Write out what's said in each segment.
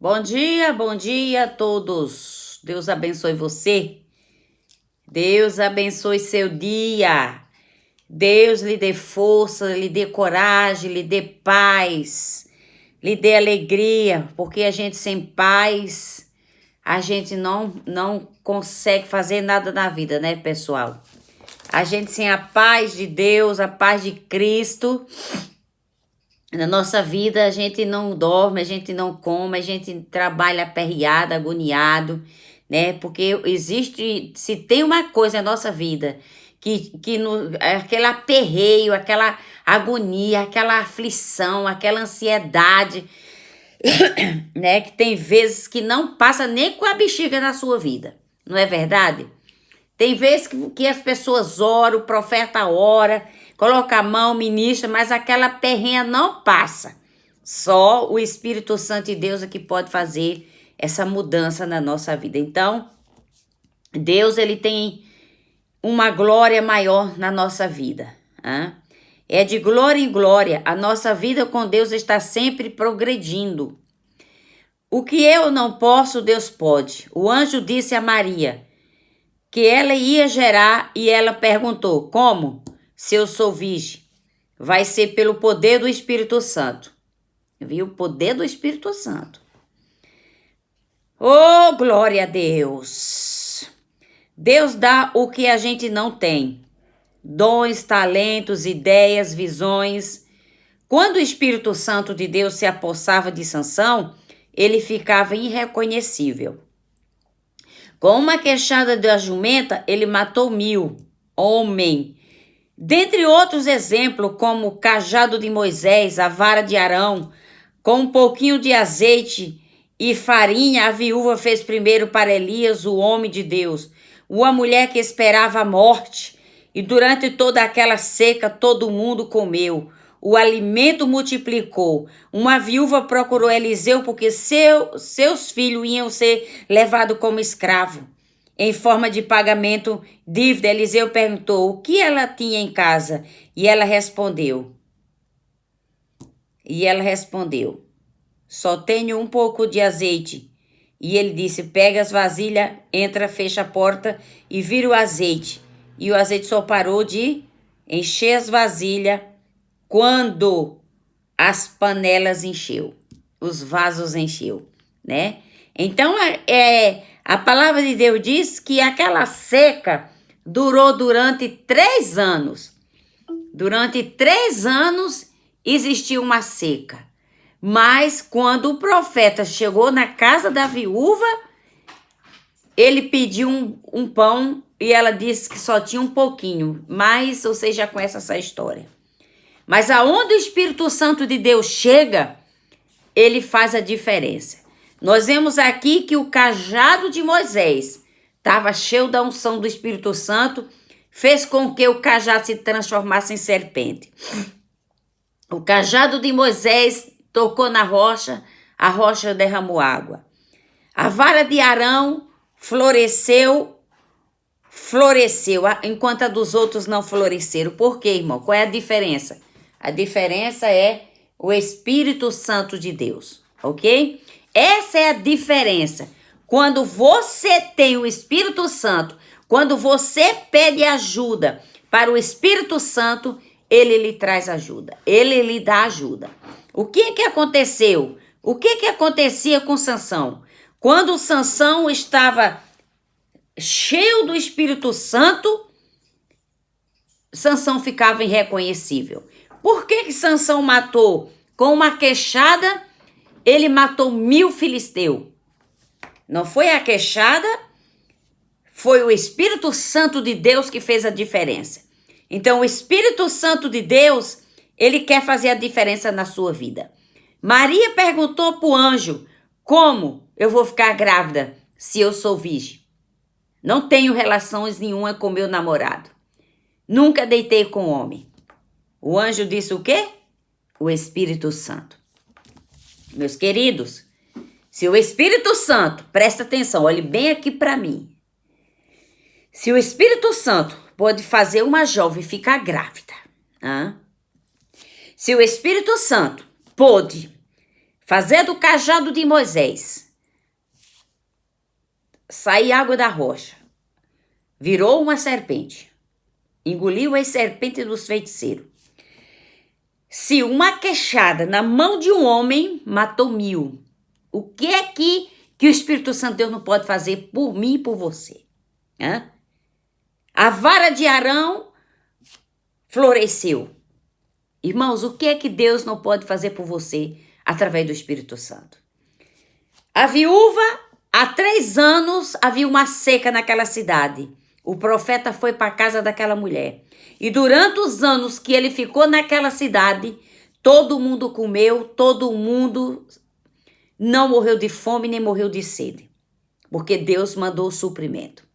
Bom dia a todos. Deus abençoe você. Deus abençoe seu dia. Deus lhe dê força, lhe dê coragem, lhe dê paz, lhe dê alegria, porque a gente sem paz, a gente não consegue fazer nada na vida, né, pessoal? A gente sem a paz de Deus, a paz de Cristo, na nossa vida a gente não dorme, a gente não come, a gente trabalha aperreado, agoniado, né? Porque existe, se tem uma coisa na nossa vida aquele aperreio, aquela agonia, aquela aflição, aquela ansiedade, né? Que tem vezes que não passa nem com a bexiga na sua vida, não é verdade? Tem vezes que as pessoas oram, o profeta ora, coloca a mão, ministra, mas aquela perrenha não passa. Só o Espírito Santo de Deus é que pode fazer essa mudança na nossa vida. Então, Deus ele tem uma glória maior na nossa vida. Hein? É de glória em glória. A nossa vida com Deus está sempre progredindo. O que eu não posso, Deus pode. O anjo disse a Maria que ela ia gerar e ela perguntou: como? Se eu sou virgem. Vai ser pelo poder do Espírito Santo. Viu? O poder do Espírito Santo. Oh, glória a Deus! Deus dá o que a gente não tem. Dons, talentos, ideias, visões. Quando o Espírito Santo de Deus se apossava de Sansão, ele ficava irreconhecível. Com uma queixada da jumenta, ele matou 1000 homens. Dentre outros exemplos, como o cajado de Moisés, a vara de Arão, com um pouquinho de azeite e farinha, a viúva fez primeiro para Elias, o homem de Deus, uma mulher que esperava a morte, e durante toda aquela seca todo mundo comeu. O alimento multiplicou. Uma viúva procurou Eliseu porque seus filhos iam ser levados como escravo. Em forma de pagamento, dívida, Eliseu perguntou o que ela tinha em casa. E ela respondeu, só tenho um pouco de azeite. E ele disse, pega as vasilhas, entra, fecha a porta e vira o azeite. E o azeite só parou de encher as vasilhas quando as panelas encheu, os vasos encheu, né? Então, a palavra de Deus diz que aquela seca durou durante 3 anos. Durante 3 anos existiu uma seca. Mas quando o profeta chegou na casa da viúva, ele pediu um pão e ela disse que só tinha um pouquinho. Mas vocês já conhecem essa história. Mas aonde o Espírito Santo de Deus chega, ele faz a diferença. Nós vemos aqui que o cajado de Moisés estava cheio da unção do Espírito Santo, fez com que o cajado se transformasse em serpente. O cajado de Moisés tocou na rocha, a rocha derramou água. A vara de Arão floresceu, enquanto a dos outros não floresceram. Por quê, irmão? Qual é a diferença? A diferença é o Espírito Santo de Deus, ok? Essa é a diferença. Quando você tem o Espírito Santo, quando você pede ajuda para o Espírito Santo, ele lhe traz ajuda, ele lhe dá ajuda. O que aconteceu? O que acontecia com Sansão? Quando Sansão estava cheio do Espírito Santo, Sansão ficava irreconhecível. Por que Sansão matou? Com uma queixada, ele matou 1000 filisteus. Não foi a queixada, foi o Espírito Santo de Deus que fez a diferença. Então, o Espírito Santo de Deus, ele quer fazer a diferença na sua vida. Maria perguntou para o anjo, como eu vou ficar grávida se eu sou virgem? Não tenho relações nenhuma com meu namorado. Nunca deitei com homem. O anjo disse o quê? O Espírito Santo. Meus queridos, se o Espírito Santo, presta atenção, olhe bem aqui para mim. Se o Espírito Santo pode fazer uma jovem ficar grávida, se o Espírito Santo pode fazer do cajado de Moisés sair água da rocha, virou uma serpente, engoliu as serpentes dos feiticeiros. Se uma queixada na mão de um homem matou 1000, o que é que o Espírito Santo de Deus não pode fazer por mim e por você? Hã? A vara de Arão floresceu. Irmãos, o que é que Deus não pode fazer por você através do Espírito Santo? A viúva, há 3 anos, havia uma seca naquela cidade. O profeta foi para a casa daquela mulher. E durante os anos que ele ficou naquela cidade, todo mundo comeu, todo mundo não morreu de fome nem morreu de sede. Porque Deus mandou o suprimento.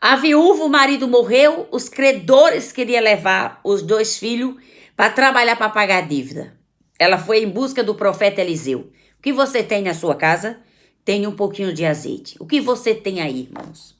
A viúva, o marido morreu, os credores queriam levar os 2 filhos para trabalhar para pagar a dívida. Ela foi em busca do profeta Eliseu. O que você tem na sua casa? Tem um pouquinho de azeite. O que você tem aí, irmãos?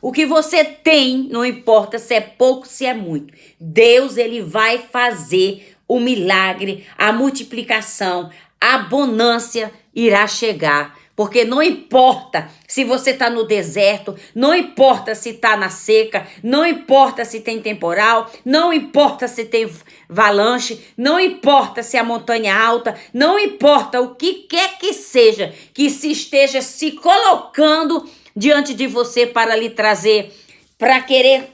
O que você tem, não importa se é pouco, se é muito. Deus, ele vai fazer o milagre, a multiplicação, a abundância irá chegar. Porque não importa se você está no deserto, não importa se está na seca, não importa se tem temporal, não importa se tem avalanche, não importa se a montanha é alta, não importa o que quer que seja, que se esteja se colocando diante de você para lhe trazer, para querer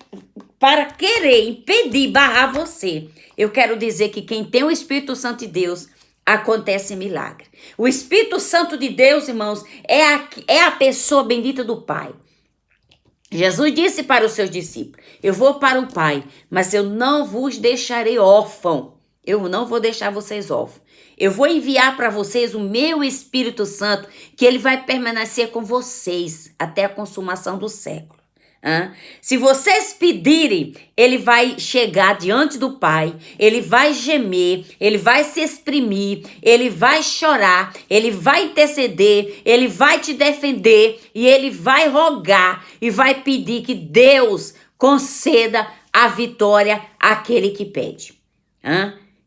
impedir, barrar você. Eu quero dizer que quem tem o Espírito Santo de Deus, acontece milagre. O Espírito Santo de Deus, irmãos, é a pessoa bendita do Pai. Jesus disse para os seus discípulos: eu vou para o Pai, mas eu não vos deixarei órfão. Eu não vou deixar vocês órfãos. Eu vou enviar para vocês o meu Espírito Santo, que ele vai permanecer com vocês até a consumação do século. Se vocês pedirem, ele vai chegar diante do Pai, ele vai gemer, ele vai se exprimir, ele vai chorar, ele vai interceder, ele vai te defender e ele vai rogar e vai pedir que Deus conceda a vitória àquele que pede.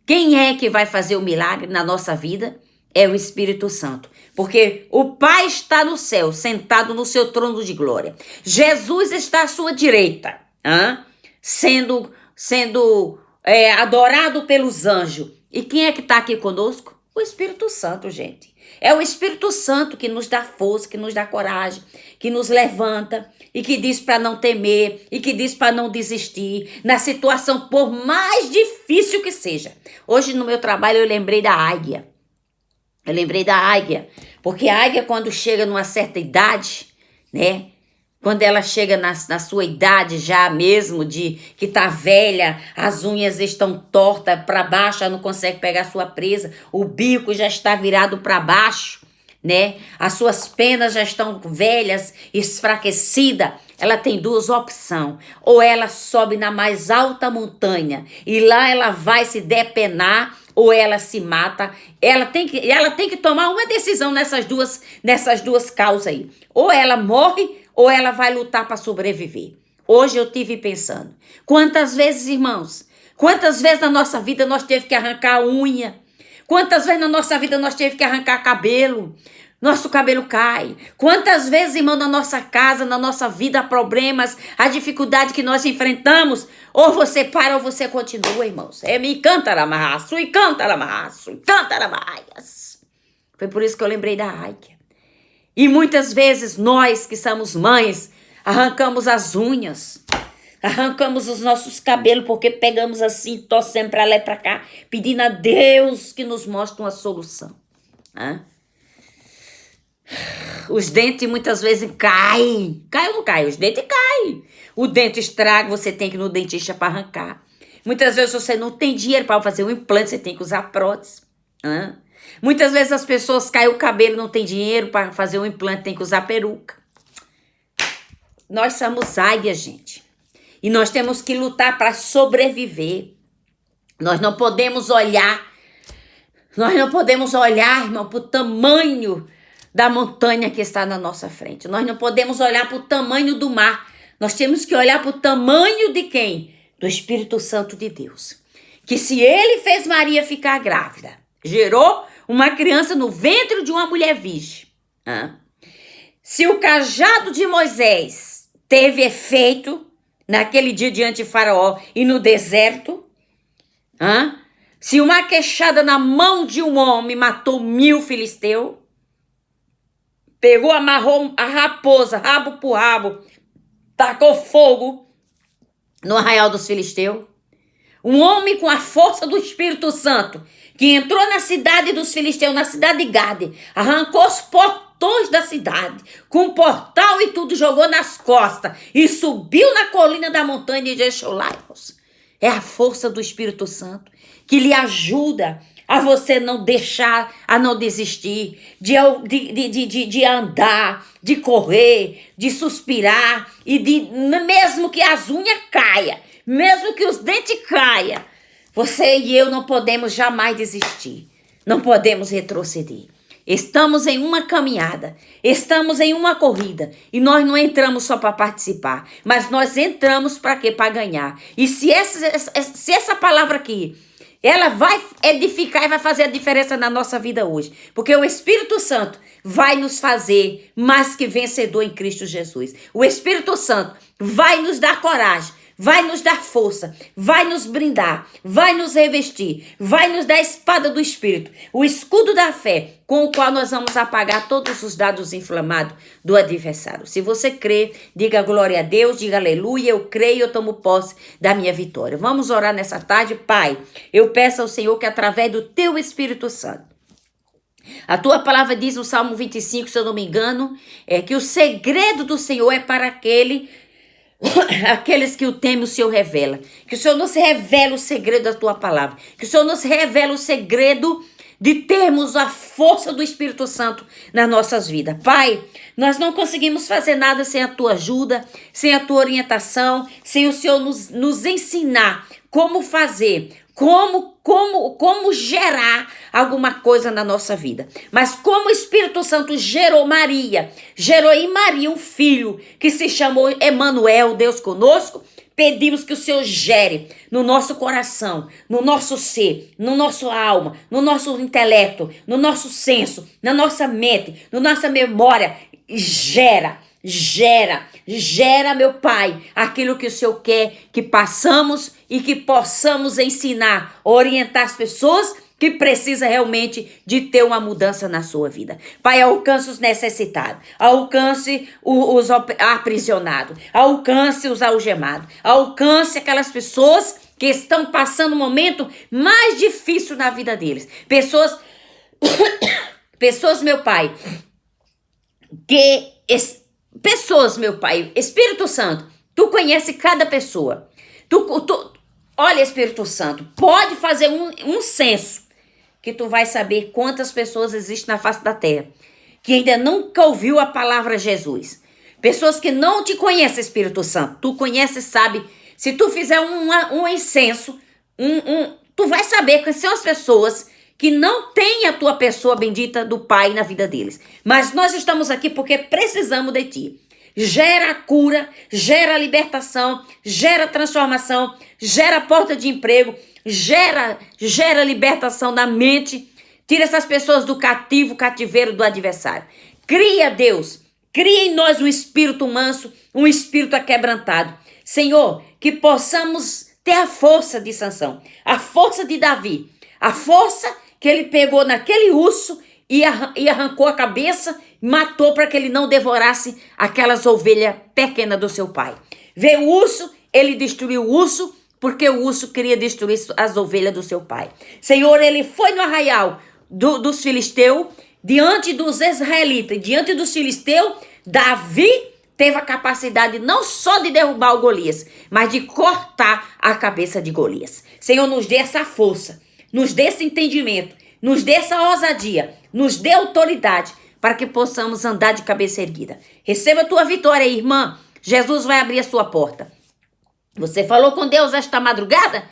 Quem é que vai fazer o milagre na nossa vida? É o Espírito Santo. Porque o Pai está no céu, sentado no seu trono de glória. Jesus está à sua direita, sendo adorado pelos anjos. E quem é que está aqui conosco? O Espírito Santo, gente. É o Espírito Santo que nos dá força, que nos dá coragem, que nos levanta e que diz para não temer e que diz para não desistir na situação por mais difícil que seja. Hoje no meu trabalho eu lembrei da águia. Porque a águia, quando chega numa certa idade, né? Quando ela chega na sua idade já mesmo, de que tá velha, as unhas estão tortas para baixo, ela não consegue pegar a sua presa, o bico já está virado para baixo, né? As suas penas já estão velhas, esfraquecidas. Ela tem 2 opções. Ou ela sobe na mais alta montanha e lá ela vai se depenar, ou ela se mata. Ela tem que tomar uma decisão nessas duas causas aí. Ou ela morre, ou ela vai lutar para sobreviver. Hoje eu tive pensando, quantas vezes, irmãos, quantas vezes na nossa vida nós tivemos que arrancar a unha, quantas vezes na nossa vida nós tivemos que arrancar cabelo, nosso cabelo cai. Quantas vezes, irmão, na nossa casa, na nossa vida, há problemas, a dificuldade que nós enfrentamos, ou você para ou você continua, irmãos. Me canta ramarraço, e canta ramarraço, e canta ramarraias. Foi por isso que eu lembrei da águia. E muitas vezes nós que somos mães, arrancamos as unhas, arrancamos os nossos cabelos, porque pegamos assim, torcemos para lá e para cá, pedindo a Deus que nos mostre uma solução. Os dentes muitas vezes caem. Cai ou não cai? Os dentes caem. O dente estraga, você tem que ir no dentista para arrancar. Muitas vezes você não tem dinheiro para fazer um implante, você tem que usar prótese. Muitas vezes as pessoas caem o cabelo, não tem dinheiro para fazer um implante, tem que usar peruca. Nós somos águias, gente. E nós temos que lutar para sobreviver. Nós não podemos olhar, irmão, para o tamanho da montanha que está na nossa frente. Nós não podemos olhar para o tamanho do mar. Nós temos que olhar para o tamanho de quem? Do Espírito Santo de Deus. Que se ele fez Maria ficar grávida, gerou uma criança no ventre de uma mulher virgem. Se o cajado de Moisés teve efeito naquele dia diante de Faraó e no deserto, se uma queixada na mão de um homem matou 1000 filisteus, pegou, amarrou a raposa, rabo por rabo, tacou fogo no arraial dos filisteus, um homem com a força do Espírito Santo, que entrou na cidade dos filisteus, na cidade de Gade, arrancou os portões da cidade, com portal e tudo, jogou nas costas e subiu na colina da montanha de Jesholaimos. É a força do Espírito Santo que lhe ajuda a você não deixar, a não desistir, de andar, de correr, de suspirar e mesmo que as unhas caia, mesmo que os dentes caia, você e eu não podemos jamais desistir, não podemos retroceder. Estamos em uma caminhada, estamos em uma corrida e nós não entramos só para participar, mas nós entramos para quê? Para ganhar. E se essa palavra aqui, ela vai edificar e vai fazer a diferença na nossa vida hoje. Porque o Espírito Santo vai nos fazer mais que vencedor em Cristo Jesus. O Espírito Santo vai nos dar coragem, vai nos dar força, vai nos brindar, vai nos revestir, vai nos dar a espada do Espírito, o escudo da fé, com o qual nós vamos apagar todos os dados inflamados do adversário. Se você crê, diga glória a Deus, diga aleluia, eu creio, eu tomo posse da minha vitória. Vamos orar nessa tarde. Pai, eu peço ao Senhor que através do teu Espírito Santo, a tua palavra diz no Salmo 25, se eu não me engano, que o segredo do Senhor é para aqueles que o temem, o Senhor revela. Que o Senhor nos revela o segredo da tua palavra. Que o Senhor nos revela o segredo de termos a força do Espírito Santo nas nossas vidas. Pai, nós não conseguimos fazer nada sem a tua ajuda, sem a tua orientação, sem o Senhor nos ensinar como fazer, como gerar alguma coisa na nossa vida. Mas como o Espírito Santo gerou em Maria um filho que se chamou Emanuel, Deus conosco, pedimos que o Senhor gere no nosso coração, no nosso ser, no nosso alma, no nosso intelecto, no nosso senso, na nossa mente, na nossa memória. Gera, meu Pai, aquilo que o Senhor quer que passamos e que possamos ensinar, orientar as pessoas que precisam realmente de ter uma mudança na sua vida. Pai, alcance os necessitados, alcance os aprisionados, alcance os algemados, alcance aquelas pessoas que estão passando um momento mais difícil na vida deles. Pessoas, meu Pai, meu Pai, Espírito Santo, tu conhece cada pessoa. Olha, Espírito Santo, pode fazer um censo que tu vai saber quantas pessoas existem na face da terra que ainda nunca ouviu a palavra Jesus. Pessoas que não te conhecem, Espírito Santo. Tu conhece, sabe. Se tu fizer um incenso, tu vai saber que são as pessoas que não têm a tua pessoa bendita do Pai na vida deles. Mas nós estamos aqui porque precisamos de ti. Gera cura, gera libertação, gera transformação, gera porta de emprego, gera libertação da mente. Tira essas pessoas do cativeiro do adversário. Cria, Deus, cria em nós um espírito manso, um espírito aquebrantado. Senhor, que possamos ter a força de Sansão, a força de Davi, a força que ele pegou naquele urso e arrancou a cabeça, matou para que ele não devorasse aquelas ovelhas pequenas do seu pai. Veio o urso, ele destruiu o urso, porque o urso queria destruir as ovelhas do seu pai. Senhor, ele foi no arraial dos filisteus, diante dos israelitas, diante dos filisteus. Davi teve a capacidade não só de derrubar o Golias, mas de cortar a cabeça de Golias. Senhor, nos dê essa força, nos dê esse entendimento, nos dê essa ousadia, nos dê autoridade para que possamos andar de cabeça erguida. Receba a tua vitória, irmã. Jesus vai abrir a sua porta. Você falou com Deus esta madrugada?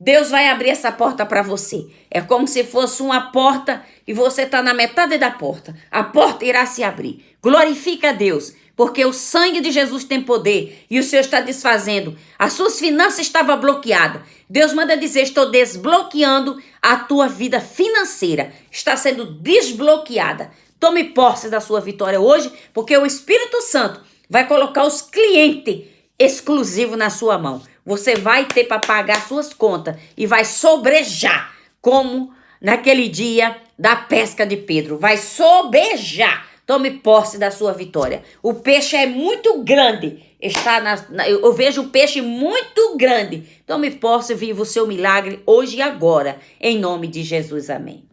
Deus vai abrir essa porta para você. É como se fosse uma porta e você está na metade da porta. A porta irá se abrir. Glorifica a Deus, porque o sangue de Jesus tem poder e o Senhor está desfazendo. As suas finanças estavam bloqueadas. Deus manda dizer, estou desbloqueando a tua vida financeira. Está sendo desbloqueada. Tome posse da sua vitória hoje, porque o Espírito Santo vai colocar os clientes exclusivos na sua mão. Você vai ter para pagar suas contas e vai sobrejar, como naquele dia da pesca de Pedro. Vai sobejar. Tome posse da sua vitória. O peixe é muito grande. Eu vejo um peixe muito grande. Tome posse, viva o seu milagre hoje e agora. Em nome de Jesus, amém.